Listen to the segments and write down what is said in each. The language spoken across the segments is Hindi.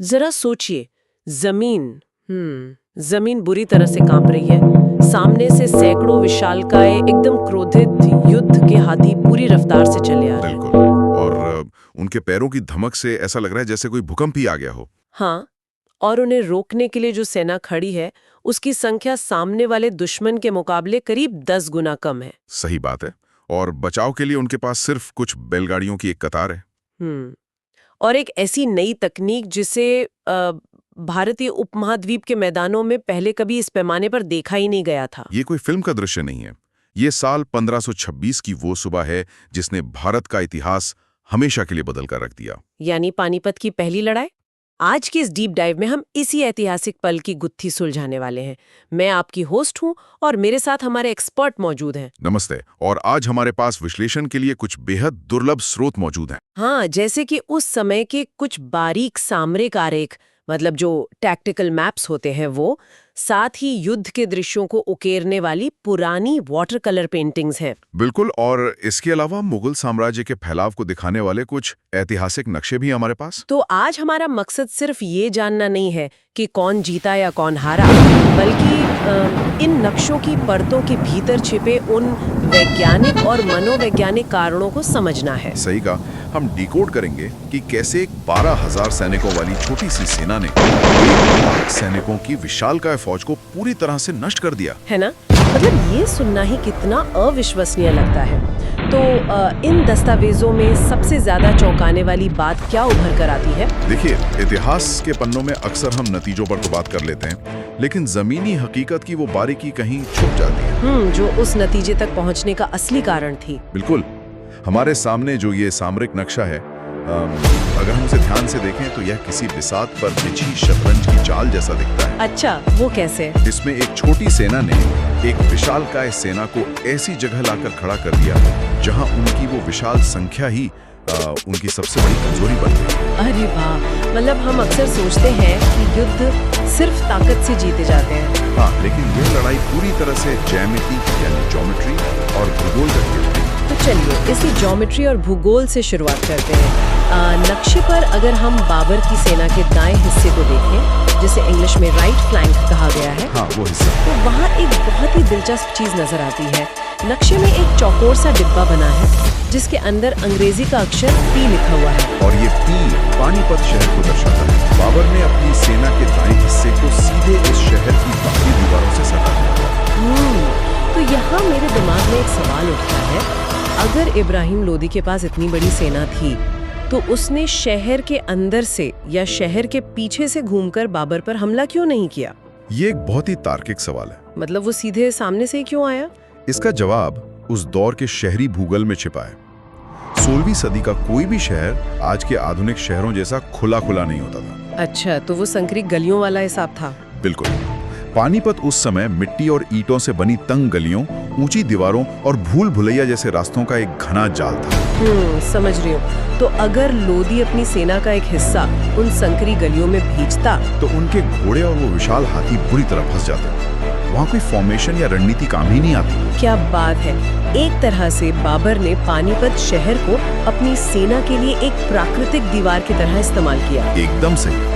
जरा सोचिए, जमीन जमीन बुरी तरह से कांप रही है। सामने से सैकड़ों विशालकाय एकदम क्रोधित युद्ध के हाथी पूरी रफ्तार से चले आ रहे हैं। बिल्कुल। और उनके पैरों की धमक से ऐसा लग रहा है जैसे कोई भूकंप ही आ गया हो। हाँ, और उन्हें रोकने के लिए जो सेना खड़ी है, उसकी संख्या सामने वाले दुश्मन के मुकाबले करीब 10 गुना कम है। सही बात है। और बचाव के लिए उनके पास सिर्फ कुछ बैलगाड़ियों की एक कतार है। हम्म और एक ऐसी नई तकनीक जिसे भारतीय उपमहाद्वीप के मैदानों में पहले कभी इस पैमाने पर देखा ही नहीं गया था। ये कोई फिल्म का दृश्य नहीं है। ये साल 1526 की वो सुबह है जिसने भारत का इतिहास हमेशा के लिए बदल कर रख दिया। यानी पानीपत की पहली लड़ाई। आज की इस डीप डाइव में हम इसी ऐतिहासिक पल की गुत्थी सुलझाने वाले हैं। मैं आपकी होस्ट हूं और मेरे साथ हमारे एक्सपर्ट मौजूद हैं। नमस्ते। और आज हमारे पास विश्लेषण के लिए कुछ बेहद दुर्लभ स्रोत मौजूद हैं। हाँ, जैसे कि उस समय के कुछ बारीक सामरिक आरेख, मतलब जो टैक्टिकल मैप्स होते हैं वो, साथ ही युद्ध के दृश्यों को उकेरने वाली पुरानी वाटर कलर पेंटिंग्स हैं। बिल्कुल। और इसके अलावा मुगल साम्राज्य के फैलाव को दिखाने वाले कुछ ऐतिहासिक नक्शे भी हमारे पास। तो आज हमारा मकसद सिर्फ ये जानना नहीं है कि कौन जीता या कौन हारा, बल्कि इन नक्शों की परतों के भीतर छिपे उन वैज्ञानिक और मनोवैज्ञानिक कारणों को समझना है। सही कहा। हम डिकोड करेंगे कि कैसे एक 12,000 सैनिकों वाली छोटी सी सेना ने 1,00,000 सैनिकों की विशालकाय फौज को पूरी तरह से नष्ट कर दिया। है ना? मतलब ये सुनना ही कितना अविश्वसनीय लगता है। तो इन दस्तावेजों में सबसे ज्यादा चौंकाने वाली बात क्या उभर कर आती है? देखिए, इतिहास के पन्नों में अक्सर हम नतीजों पर तो बात कर लेते हैं, लेकिन जमीनी हकीकत की वो बारीकी कहीं छुप जाती है। जो उस नतीजे तक पहुंचने का असली कारण थी। बिल्कुल। हमारे सामने जो ये सामरिक नक्शा है, अगर हम उसे ध्यान से देखें तो यह किसी बिसात पर बिछी शतरंज की चाल जैसा दिखता है। अच्छा, वो कैसे? इसमें एक छोटी सेना ने एक विशालकाय सेना को ऐसी जगह लाकर खड़ा कर दिया जहां उनकी वो विशाल संख्या ही उनकी सबसे बड़ी कमजोरी बन गई। अरे वाह! मतलब हम अक्सर सोचते हैं कि युद्ध सिर्फ ताकत से जीते जाते हैं। हाँ, लेकिन यह लड़ाई पूरी तरह से ज्यामिति यानी ज्योमेट्री और भूगोल का खेल थी। तो चलिए इसी ज्योमेट्री और भूगोल से शुरुआत करते हैं। नक्शे पर अगर हम बाबर की सेना के दाएं हिस्से को देखें, जिसे इंग्लिश में राइट फ्लैंक कहा गया है, हाँ, वो हिस्सा, तो वहाँ एक बहुत ही दिलचस्प चीज नजर आती है। नक्शे में एक चौकोर सा डिब्बा बना है जिसके अंदर अंग्रेजी का अक्षर P लिखा हुआ है। और ये P पानीपत शहर को दर्शाता है। बाबर ने अपनी सेना के दाएं हिस्से को सीधे इस शहर की बाकी दीवारों से सटा दिया। तो यहाँ मेरे दिमाग में एक सवाल उठता है, अगर इब्राहिम लोदी के पास इतनी बड़ी सेना थी, तो उसने शहर के अंदर से या शहर के पीछे से घूमकर बाबर पर हमला क्यों नहीं किया? ये एक बहुत ही तार्किक सवाल है। मतलब वो सीधे सामने से ही क्यों आया? इसका जवाब उस दौर के शहरी भूगोल में छिपा है। 16वीं सदी का कोई भी शहर आज के आधुनिक शहरों जैसा खुला खुला नहीं होता था। अच्छा, तो वो संकरी गलियों वाला हिसाब था। बिल्कुल। पानीपत उस समय मिट्टी और ईंटों से बनी तंग गलियों, ऊंची दीवारों और भूल भुलैया जैसे रास्तों का एक घना जाल था। समझ रही हूँ। तो अगर लोदी अपनी सेना का एक हिस्सा उन संकरी गलियों में भेजता, तो उनके घोड़े और वो विशाल हाथी बुरी तरह फंस जाते। वहाँ कोई फॉर्मेशन या रणनीति काम ही नहीं आती। क्या बात है! एक तरह से बाबर ने पानीपत शहर को अपनी सेना के लिए एक प्राकृतिक दीवार की तरह इस्तेमाल किया। एकदम सही।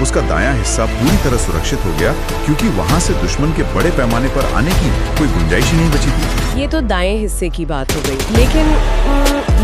उसका दायां हिस्सा पूरी तरह सुरक्षित हो गया क्योंकि वहां से दुश्मन के बड़े पैमाने पर आने की कोई गुंजाइश ही नहीं बची थी। ये तो दाएं हिस्से की बात हो गई, लेकिन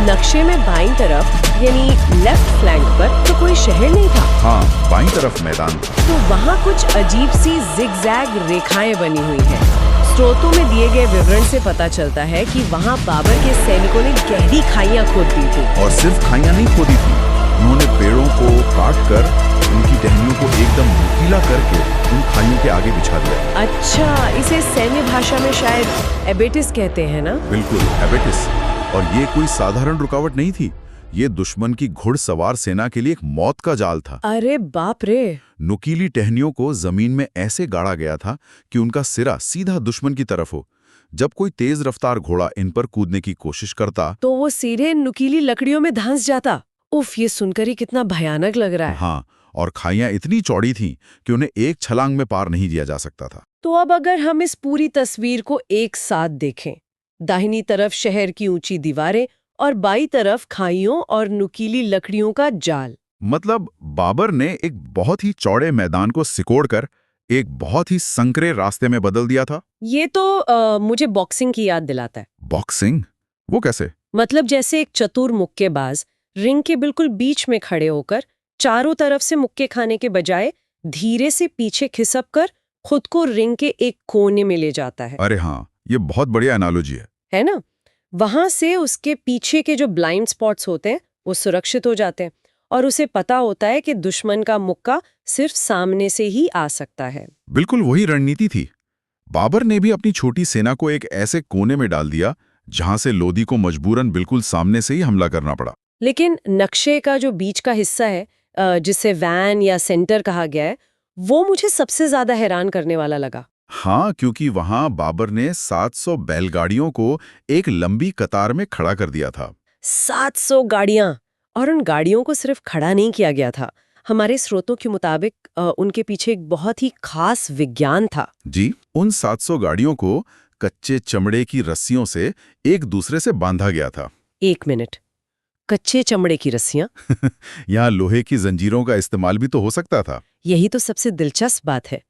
नक्शे में बाईं तरफ यानी लेफ्ट फ्लैंक पर तो कोई शहर नहीं था। हाँ, बाईं तरफ मैदान था। तो वहाँ कुछ अजीब सी जिगजैग रेखाएं बनी हुई हैं। स्रोतों में दिए गए विवरण से पता चलता है कि वहाँ बाबर के सैनिकों ने गहरी खाइयां खोद दी थी। और सिर्फ खाइयां नहीं खोदी थी, उन्होंने पेड़ों को काट कर उनकी टहनियों को एकदम नुकीला करके उन खाइयों के आगे बिछा दिया। अच्छा, इसे सैन्य भाषा में शायद एबेटिस कहते हैं ना? बिल्कुल, एबेटिस। और ये कोई साधारण रुकावट नहीं थी, ये दुश्मन की घुड़सवार सेना के लिए एक मौत का जाल था। अरे बाप रे! नुकीली टहनियों को जमीन में ऐसे गाड़ा गया था कि उनका सिरा सीधा दुश्मन की तरफ हो। जब कोई तेज रफ्तार घोड़ा इन पर कूदने की कोशिश करता, तो वो सीधे नुकीली लकड़ियों में धंस जाता। उफ, ये सुनकर ही कितना भयानक लग रहा है। हाँ, और खाइयां इतनी चौड़ी थीं कि उन्हें एक छलांग में पार नहीं दिया जा सकता था। तो अब अगर हम इस पूरी तस्वीर को एक साथ देखें, दाहिनी तरफ शहर की ऊंची दीवारें और बाईं तरफ खाइयों और नुकीली लकड़ियों का जाल, मतलब बाबर ने एक बहुत ही चौड़े मैदान को सिकोड़कर एक बहुत ही संकरे रास्ते में बदल दिया था। ये तो मुझे बॉक्सिंग की याद दिलाता है। बॉक्सिंग? वो कैसे? मतलब जैसे एक चतुर मुक्केबाज रिंग के बिल्कुल बीच में खड़े होकर चारों तरफ से मुक्के खाने के बजाय धीरे से पीछे खिसक कर खुद को रिंग के एक कोने में ले जाता है। अरे हाँ, ये बहुत बढ़िया एनालॉजी है ना? वहां से उसके पीछे के जो ब्लाइंड स्पॉट्स होते हैं वो सुरक्षित हो जाते हैं और उसे पता होता है कि दुश्मन का मुक्का सिर्फ सामने से ही आ सकता है। बिल्कुल वही रणनीति थी। बाबर ने भी अपनी छोटी सेना को एक ऐसे कोने में डाल दिया जहां से लोदी को मजबूरन बिल्कुल सामने से ही हमला करना पड़ा। लेकिन नक्शे का जो बीच का हिस्सा है, जिसे वैन या सेंटर कहा गया है, वो मुझे सबसे ज्यादा हैरान करने वाला लगा। हाँ, क्योंकि वहां बाबर ने 700 बैलगाड़ियों को एक लंबी कतार में खड़ा कर दिया था। 700 गाड़ियां! और उन गाड़ियों को सिर्फ खड़ा नहीं किया गया था। हमारे स्रोतों के मुताबिक उनके पीछे एक बहुत ही खास विज्ञान था। जी, उन 700 गाड़ियों को कच्चे चमड़े की रस्सियों से एक दूसरे से बांधा गया था। 1 मिनट, कच्चे चमड़े की रस्सियां? यहाँ लोहे की जंजीरों का इस्तेमाल भी तो हो सकता था। यही तो सबसे दिलचस्प बात है।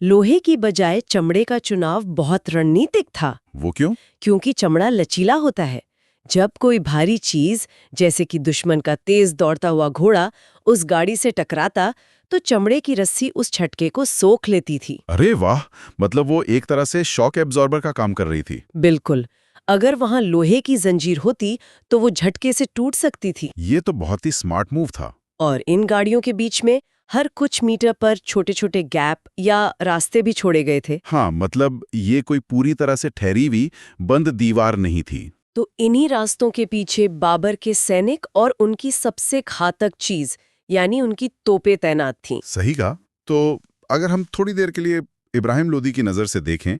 लोहे की बजाय चमड़े का चुनाव बहुत रणनीतिक था। वो क्यों? क्योंकि चमड़ा लचीला होता है। जब कोई भारी चीज जैसे कि दुश्मन का तेज दौड़ता हुआ घोड़ा उस गाड़ी से टकराता तो चमड़े की रस्सी उस झटके को सोख लेती थी। अरे वाह, मतलब वो एक तरह से शॉक एब्जॉर्बर का काम कर रही थी। बिल्कुल। अगर वहां लोहे की जंजीर होती तो वो झटके से टूट सकती थी। ये तो बहुत ही स्मार्ट मूव था। और इन गाड़ियों के बीच में हर कुछ मीटर पर छोटे छोटे गैप या रास्ते भी छोड़े गए थे। हाँ, मतलब ये कोई पूरी तरह से ठहरी हुई बंद दीवार नहीं थी। तो इन्हीं रास्तों के पीछे बाबर के सैनिक और उनकी सबसे घातक चीज यानी उनकी तोपें तैनात थीं। सही कहा। तो अगर हम थोड़ी देर के लिए इब्राहिम लोदी की नजर से देखें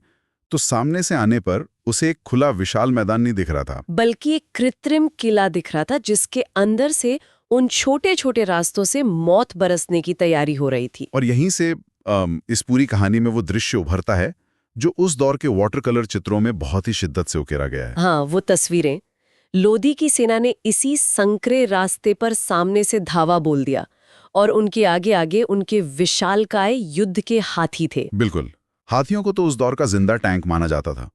तो सामने से आने पर उसे एक खुला विशाल मैदान नहीं दिख रहा था, बल्कि एक कृत्रिम किला दिख रहा था जिसके अंदर से उन छोटे छोटे रास्तों से मौत बरसने की तैयारी हो रही थी। और यहीं से इस पूरी कहानी में वो दृश्य उभरता है जो उस दौर के वाटर कलर चित्रों में बहुत ही शिद्दत से उकेरा गया है। हाँ, वो तस्वीरें। लोदी की सेना ने इसी संकरे रास्ते पर सामने से धावा बोल दिया और उनके आगे आगे उनके विशालकाय युद्ध के हाथी थे। बिल्कुल, हाथियों को तो उस दौर का जिंदा टैंक माना जाता था।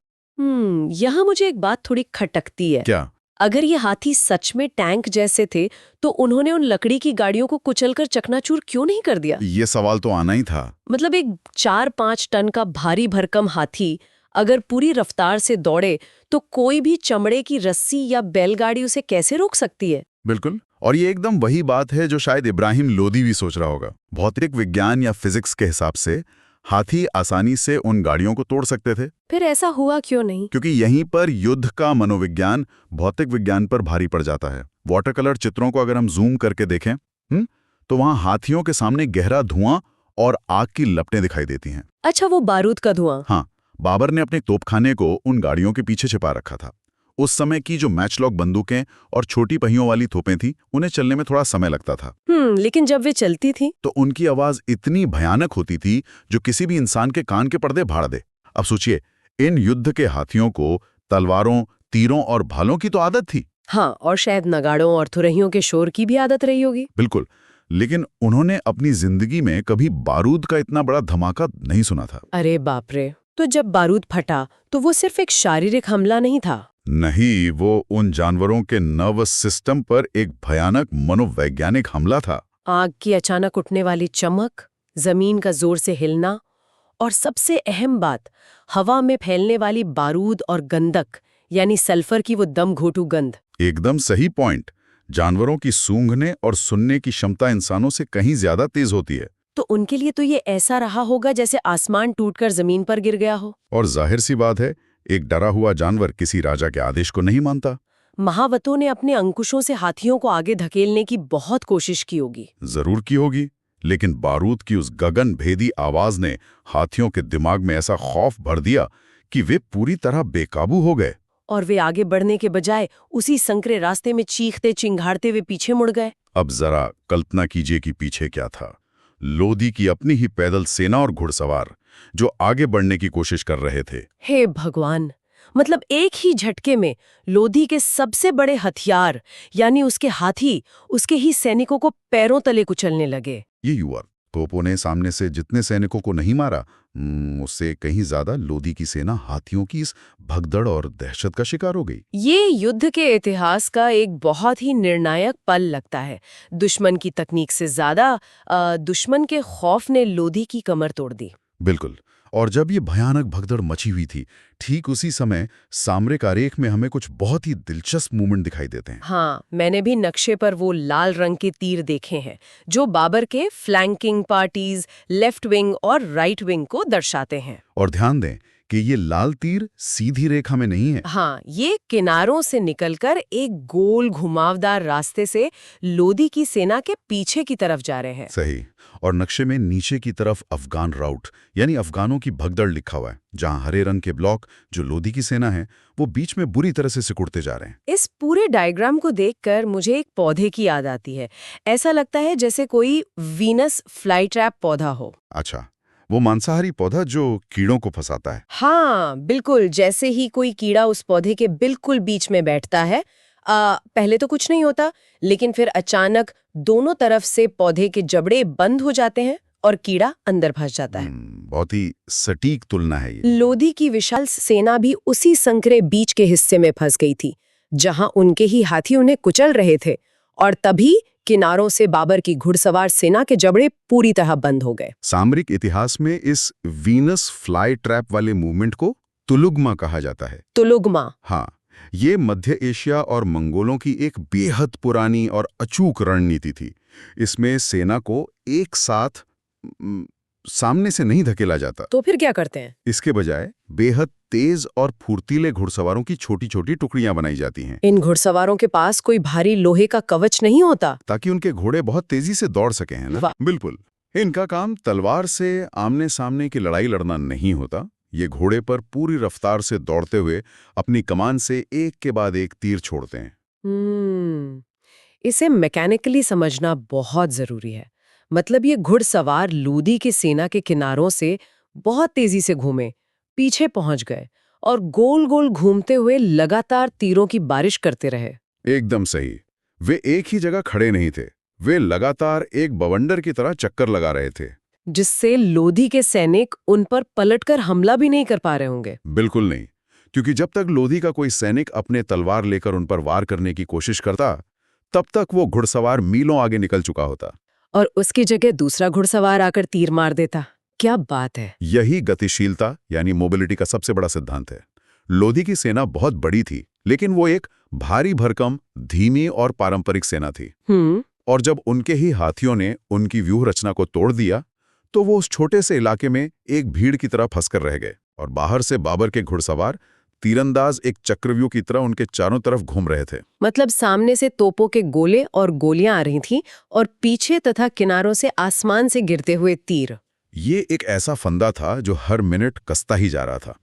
यहाँ मुझे एक बात थोड़ी खटकती है। क्या? अगर ये हाथी सच में टैंक जैसे थे तो उन्होंने उन लकड़ी की गाड़ियों को कुचलकर चकनाचूर क्यों नहीं कर दिया? ये सवाल तो आना ही था। मतलब एक 4-5 टन का भारी भरकम हाथी अगर पूरी रफ्तार से दौड़े तो कोई भी चमड़े की रस्सी या बैलगाड़ी उसे कैसे रोक सकती है? बिल्कुल, और ये एकदम वही बात है जो शायद इब्राहिम लोदी भी सोच रहा होगा। भौतिक विज्ञान या फिजिक्स के हिसाब से हाथी आसानी से उन गाड़ियों को तोड़ सकते थे। फिर ऐसा हुआ क्यों नहीं? क्योंकि यहीं पर युद्ध का मनोविज्ञान भौतिक विज्ञान पर भारी पड़ जाता है। वाटर कलर चित्रों को अगर हम जूम करके देखें तो वहां हाथियों के सामने गहरा धुआं और आग की लपटें दिखाई देती हैं। अच्छा, वो बारूद का धुआं। हाँ, बाबर ने अपने तोपखाने को उन गाड़ियों के पीछे छिपा रखा था। उस समय की जो मैचलॉक बंदूकें और छोटी पहियों वाली तोपें थी, उन्हें चलने में थोड़ा समय लगता था। लेकिन जब वे चलती थी तो उनकी आवाज इतनी भयानक होती थी जो किसी भी इंसान के कान के पर्दे फाड़ दे। अब सोचिए, इन युद्ध के हाथियों को तलवारों, तीरों और भालों की तो आदत थी। हाँ, और शायद नगाड़ों और थुरहियों के शोर की भी आदत रही होगी। बिल्कुल, लेकिन उन्होंने अपनी जिंदगी में कभी बारूद का इतना बड़ा धमाका नहीं सुना था। अरे बाप रे! तो जब बारूद फटा तो वो सिर्फ एक शारीरिक हमला नहीं था। नहीं, वो उन जानवरों के नर्वस सिस्टम पर एक भयानक मनोवैज्ञानिक हमला था। आग की अचानक उठने वाली चमक, जमीन का जोर से हिलना और सबसे अहम बात, हवा में फैलने वाली बारूद और गंधक यानी सल्फर की वो दम घोटू गंध। एकदम सही पॉइंट। जानवरों की सूंघने और सुनने की क्षमता इंसानों से कहीं ज्यादा तेज होती है। तो उनके लिए तो ये ऐसा रहा होगा जैसे आसमान टूटकर जमीन पर गिर गया हो। और जाहिर सी बात है, एक डरा हुआ जानवर किसी राजा के आदेश को नहीं मानता। महावतों ने अपने अंकुशों से हाथियों को आगे धकेलने की बहुत कोशिश की होगी। जरूर की होगी, लेकिन बारूद की उस गगन भेदी आवाज ने हाथियों के दिमाग में ऐसा खौफ भर दिया कि वे पूरी तरह बेकाबू हो गए। और वे आगे बढ़ने के बजाय उसी संकरे रास्ते में चीखते चिंघाड़ते हुए पीछे मुड़ गए। अब जरा कल्पना कीजिए कि पीछे क्या था। लोदी की अपनी ही पैदल सेना और घुड़सवार जो आगे बढ़ने की कोशिश कर रहे थे। हे भगवान! मतलब एक ही झटके में लोधी के सबसे बड़े हथियार यानी उसके हाथी उसके ही सैनिकों को पैरों तले कुचलने लगे। ये युवा तोपों ने सामने से जितने सैनिकों को नहीं मारा, उससे कहीं ज्यादा लोधी की सेना हाथियों की इस भगदड़ और दहशत का शिकार हो गई। ये युद्ध के इतिहास का एक बहुत ही निर्णायक पल लगता है। दुश्मन की तकनीक से ज्यादा दुश्मन के खौफ ने लोधी की कमर तोड़ दी। बिल्कुल। और जब ये भयानक भगदड़ मची हुई थी, ठीक उसी समय सामरिक आरेख में हमें कुछ बहुत ही दिलचस्प मूवमेंट दिखाई देते हैं। हाँ, मैंने भी नक्शे पर वो लाल रंग के तीर देखे हैं जो बाबर के फ्लैंकिंग पार्टीज, लेफ्ट विंग और राइट विंग को दर्शाते हैं। और ध्यान दें कि ये लाल तीर सीधी रेखा में नहीं है। हाँ, ये किनारों से निकलकर एक गोल घुमावदार रास्ते से लोधी की सेना के पीछे की तरफ जा रहे हैं। सही। और नक्शे में नीचे की तरफ अफगान राउट यानी अफगानों की भगदड़ लिखा हुआ है, जहां हरे रंग के ब्लॉक जो लोधी की सेना है वो बीच में बुरी तरह से सिकुड़ते जा रहे हैं। इस पूरे डायग्राम को देखकर मुझे एक पौधे की याद आती है। ऐसा लगता है जैसे कोई वीनस फ्लाई ट्रैप पौधा हो। अच्छा, वो मांसाहारी पौधा जो कीड़ों को फंसाता है। हाँ, बिल्कुल। जैसे ही कोई कीड़ा उस पौधे के बिल्कुल बीच में बैठता है, पहले तो कुछ नहीं होता, लेकिन फिर अचानक दोनों तरफ से पौधे के जबड़े बंद हो जाते हैं और कीड़ा अंदर फंस जाता है। बहुत ही सटीक तुलना है ये। लोधी की विशाल सेना भी उसी संकरे बीच के हिस्से में फंस गई थी, जहां उनके ही हाथी उन्हें कुचल रहे थे, और तभी किनारों से बाबर की घुड़सवार सेना के जबड़े पूरी तरह बंद हो गए। सामरिक इतिहास में इस वीनस फ्लाई ट्रैप वाले मूवमेंट को तुलुगमा कहा जाता है। तुलुगमा? हाँ, ये मध्य एशिया और मंगोलों की एक बेहद पुरानी और अचूक रणनीति थी। इसमें सेना को एक साथ सामने से नहीं धकेला जाता। तो फिर क्या करते हैं? इसके बजाय बेहद तेज और फुर्तीले घुड़सवारों की छोटी छोटी टुकड़ियां बनाई जाती हैं। इन घुड़सवारों के पास कोई भारी लोहे का कवच नहीं होता, ताकि उनके घोड़े बहुत तेजी से दौड़ सके, है ना? बिल्कुल। इनका काम तलवार से आमने सामने की लड़ाई लड़ना नहीं होता। ये घोड़े पर पूरी रफ्तार से दौड़ते हुए अपनी कमान से एक के बाद एक तीर छोड़ते हैं। इसे मैकेनिकली समझना बहुत जरूरी है। मतलब ये घुड़सवार लोधी की सेना के किनारों से बहुत तेजी से घूमे, पीछे पहुंच गए और गोल गोल घूमते हुए लगातार तीरों की बारिश करते रहे। एकदम सही। वे एक ही जगह खड़े नहीं थे, वे लगातार एक बवंडर की तरह चक्कर लगा रहे थे, जिससे लोधी के सैनिक उन पर पलटकर हमला भी नहीं कर पा रहे होंगे। बिल्कुल नहीं, क्योंकि जब तक लोधी का कोई सैनिक अपने तलवार लेकर उन पर वार करने की कोशिश करता, तब तक वो घुड़सवार मीलों आगे निकल चुका होता और उसकी जगह दूसरा घुड़सवार आकर तीर मार देता। क्या बात है! यही गतिशीलता यानी मोबिलिटी का सबसे बड़ा सिद्धांत है। लोधी की सेना बहुत बड़ी थी, लेकिन वो एक भारी भरकम, धीमी और पारंपरिक सेना थी। और जब उनके ही हाथियों ने उनकी व्यूह रचना को तोड़ दिया, तो वो उस छोटे से इलाके में एक भीड़ की तरह फंसकर रह गए और बाहर से बाबर के घुड़सवार तीरंदाज एक चक्रव्यूह की तरह उनके चारों तरफ घूम रहे थे। मतलब सामने से तोपों के गोले और गोलियां आ रही थीं और पीछे तथा किनारों से आसमान से गिरते हुए तीर। ये एक ऐसा फंदा था जो हर मिनट कसता ही जा रहा था।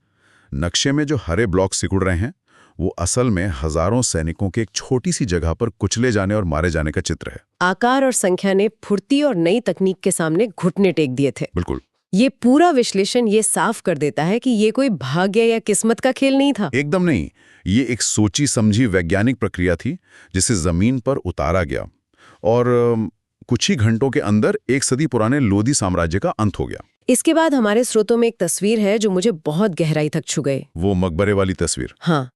नक्शे में जो हरे ब्लॉक सिकुड़ रहे हैं, वो असल में हजारों सैनिकों के एक छोटी सी जगह पर कुचले जाने और मारे जाने का चित्र है। आकार और संख्या ने फुर्ती और नई तकनीक के सामने घुटने टेक दिए थे। बिल्कुल। ये पूरा विश्लेषण ये साफ कर देता है कि ये कोई भाग्य या किस्मत का खेल नहीं था। एकदम नहीं, ये एक सोची समझी वैज्ञानिक प्रक्रिया थी जिसे जमीन पर उतारा गया और कुछ ही घंटों के अंदर एक सदी पुराने लोधी साम्राज्य का अंत हो गया। इसके बाद हमारे स्रोतों में एक तस्वीर है जो मुझे बहुत गहराई तक छू गई। वो मकबरे वाली तस्वीर। हाँ,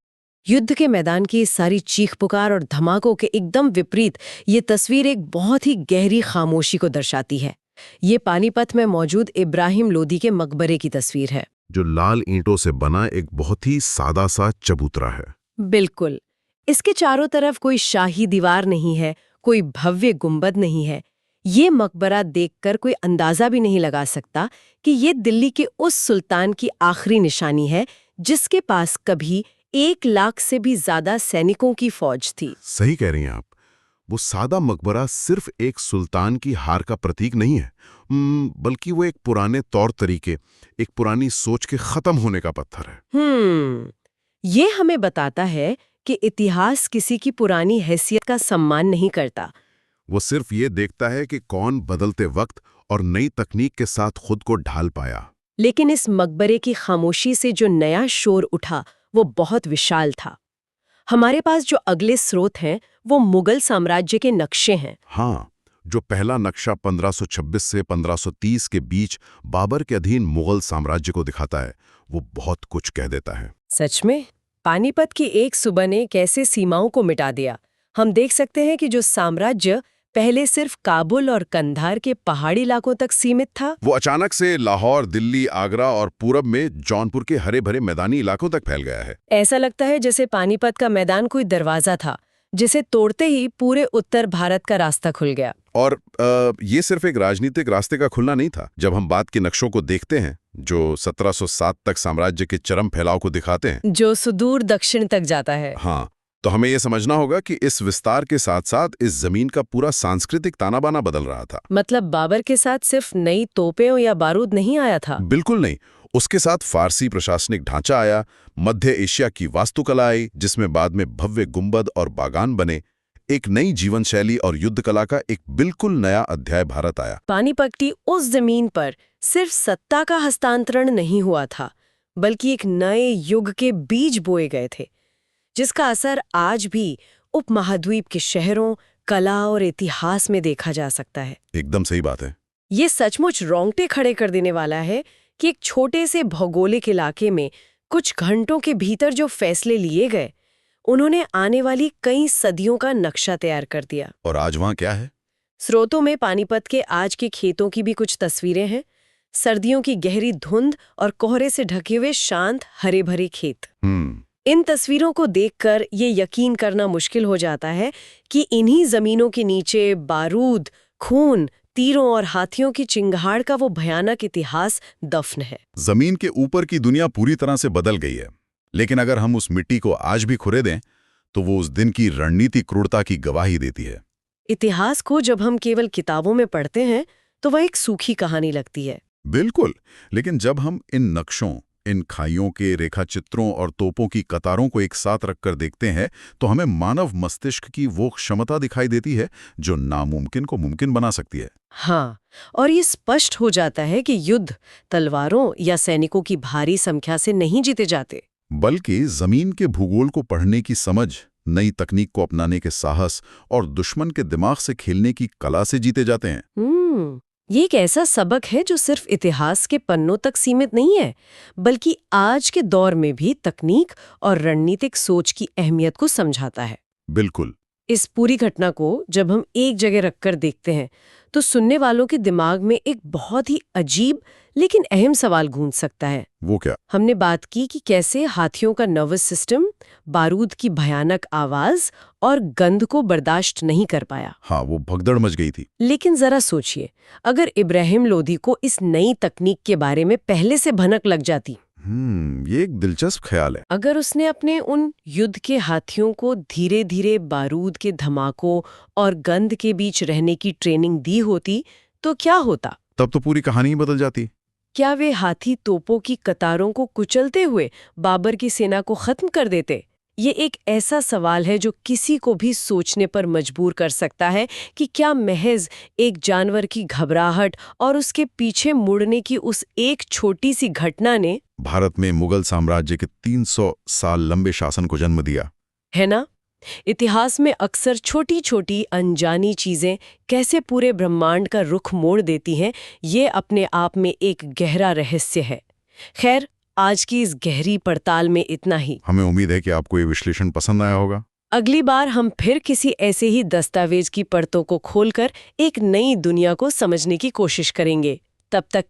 युद्ध के मैदान की सारी चीख पुकार और धमाकों के एकदम विपरीत ये तस्वीर एक बहुत ही गहरी खामोशी को दर्शाती है। ये पानीपत में मौजूद इब्राहिम लोधी के मकबरे की तस्वीर है, जो लाल ईंटों से बना एक बहुत ही सादा सा चबूतरा है। बिल्कुल। इसके चारों तरफ कोई शाही दीवार नहीं है, कोई भव्य गुंबद नहीं है। ये मकबरा देखकर कोई अंदाजा भी नहीं लगा सकता कि ये दिल्ली के उस सुल्तान की आखिरी निशानी है जिसके पास कभी 1 लाख से भी ज्यादा सैनिकों की फौज थी। सही कह रही हैं आप। वो सादा मकबरा सिर्फ एक सुल्तान की हार का प्रतीक नहीं है, बल्कि वो एक पुराने तौर तरीके, एक पुरानी सोच के खत्म होने का पत्थर है। ये हमें बताता है कि इतिहास किसी की पुरानी हैसियत का सम्मान नहीं करता। वो सिर्फ ये देखता है कि कौन बदलते वक्त और नई तकनीक के साथ खुद को ढाल पाया। लेकिन इस मकबरे की खामोशी से जो नया शोर उठा वो बहुत विशाल था। हमारे पास जो अगले स्रोत हैं वो मुगल साम्राज्य के नक्शे हैं। हाँ, जो पहला नक्शा 1526 से 1530 के बीच बाबर के अधीन मुगल साम्राज्य को दिखाता है, वो बहुत कुछ कह देता है। सच में पानीपत की एक सुबह ने कैसे सीमाओं को मिटा दिया। हम देख सकते हैं कि जो साम्राज्य पहले सिर्फ काबुल और कंधार के पहाड़ी इलाकों तक सीमित था, वो अचानक से लाहौर, दिल्ली, आगरा और पूरब में जौनपुर के हरे भरे मैदानी इलाकों तक फैल गया है। ऐसा लगता है जैसे पानीपत का मैदान कोई दरवाजा था जिसे तोड़ते ही पूरे उत्तर भारत का रास्ता खुल गया। और ये सिर्फ एक राजनीतिक रास्ते का खुलना नहीं था। जब हम बाद के नक्शों को देखते हैं जो 1707 तक साम्राज्य के चरम फैलाव को दिखाते हैं, जो सुदूर दक्षिण तक जाता है। हाँ, तो हमें यह समझना होगा कि इस विस्तार के साथ साथ इस जमीन का पूरा सांस्कृतिक ताना बाना बदल रहा था। मतलब बाबर के साथ सिर्फ नई तोपें या बारूद नहीं आया था। बिल्कुल नहीं, उसके साथ फारसी प्रशासनिक ढांचा आया, मध्य एशिया की वास्तुकला आई जिसमें बाद में भव्य गुंबद और बागान बने, एक नई जीवन शैली और युद्ध कला का एक बिल्कुल नया अध्याय भारत आया। पानीपत की उस जमीन पर सिर्फ सत्ता का हस्तांतरण नहीं हुआ था, बल्कि एक नए युग के बीज बोए गए थे, जिसका असर आज भी उपमहाद्वीप के शहरों, कला और इतिहास में देखा जा सकता है। एकदम सही बात है। ये सचमुच रोंगटे खड़े कर देने वाला है कि एक छोटे से भौगोलिक इलाके में कुछ घंटों के भीतर जो फैसले लिए गए, उन्होंने आने वाली कई सदियों का नक्शा तैयार कर दिया। और आज वहाँ क्या है? स्रोतों में पानीपत के आज के खेतों की भी कुछ तस्वीरें हैं। सर्दियों की गहरी धुंध और कोहरे से ढके हुए शांत हरे भरे खेत। इन तस्वीरों को देखकर ये यकीन करना मुश्किल हो जाता है कि इन्हीं जमीनों के नीचे बारूद, खून, तीरों और हाथियों की चिंगाड़ का वो भयानक इतिहास दफन है। जमीन के ऊपर की दुनिया पूरी तरह से बदल गई है, लेकिन अगर हम उस मिट्टी को आज भी खुरे दें तो वो उस दिन की रणनीति क्रूरता की गवाही देती है। इतिहास को जब हम केवल किताबों में पढ़ते हैं तो वह एक सूखी कहानी लगती है। बिल्कुल, लेकिन जब हम इन नक्शों, इन खाइयों के रेखाचित्रों और तोपों की कतारों को एक साथ रखकर देखते हैं तो हमें मानव मस्तिष्क की वो क्षमता दिखाई देती है जो नामुमकिन को मुमकिन बना सकती है। हाँ, और ये स्पष्ट हो जाता है कि युद्ध तलवारों या सैनिकों की भारी संख्या से नहीं जीते जाते, बल्कि जमीन के भूगोल को पढ़ने की समझ, नई तकनीक को अपनाने के साहस और दुश्मन के दिमाग से खेलने की कला से जीते जाते हैं। ये एक ऐसा सबक है जो सिर्फ इतिहास के पन्नों तक सीमित नहीं है, बल्कि आज के दौर में भी तकनीक और रणनीतिक सोच की अहमियत को समझाता है। बिल्कुल। इस पूरी घटना को जब हम एक जगह रखकर देखते हैं तो सुनने वालों के दिमाग में एक बहुत ही अजीब लेकिन अहम सवाल गूंज सकता है। वो क्या? हमने बात की कि कैसे हाथियों का नर्वस सिस्टम बारूद की भयानक आवाज और गंध को बर्दाश्त नहीं कर पाया। हाँ, वो भगदड़ मच गई थी। लेकिन जरा सोचिए, अगर इब्राहिम लोदी को इस नई तकनीक के बारे में पहले से भनक लग जाती। ये एक दिलचस्प ख्याल है। अगर उसने अपने उन युद्ध के हाथियों को धीरे धीरे बारूद के धमाकों और गंध के बीच रहने की ट्रेनिंग दी होती तो क्या होता? तब तो पूरी कहानी ही बदल जाती। क्या वे हाथी तोपों की कतारों को कुचलते हुए बाबर की सेना को खत्म कर देते? ये एक ऐसा सवाल है जो किसी को भी सोचने पर मजबूर कर सकता है कि क्या महज एक जानवर की घबराहट और उसके पीछे मुड़ने की उस एक छोटी सी घटना ने भारत में मुगल साम्राज्य के 300 साल लंबे शासन को जन्म दिया। है ना? इतिहास में अक्सर छोटी छोटी अनजानी चीजें कैसे पूरे ब्रह्मांड का रुख मोड़ देती हैं, ये अपने आप में एक गहरा रहस्य है। खैर, आज की इस गहरी पड़ताल में इतना ही। हमें उम्मीद है कि आपको ये विश्लेषण पसंद आया होगा। अगली बार हम फिर किसी ऐसे ही दस्तावेज की परतों को खोलकर एक नई दुनिया को समझने की कोशिश करेंगे। तब तक